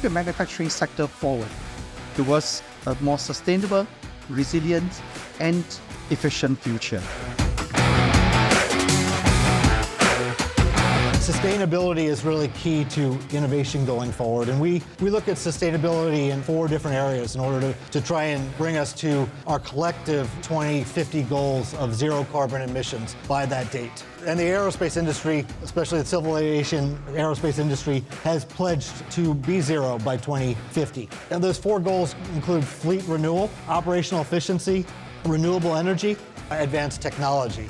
the manufacturing sector forward towards a more sustainable, resilient, and efficient future. Sustainability is really key to innovation going forward, and we look at sustainability in 4 different areas in order to try and bring us to our collective 2050 goals of 0 carbon emissions by that date. And the aerospace industry, especially the civil aviation aerospace industry, has pledged to be 0 by 2050. And those 4 goals include fleet renewal, operational efficiency, renewable energy, advanced technology.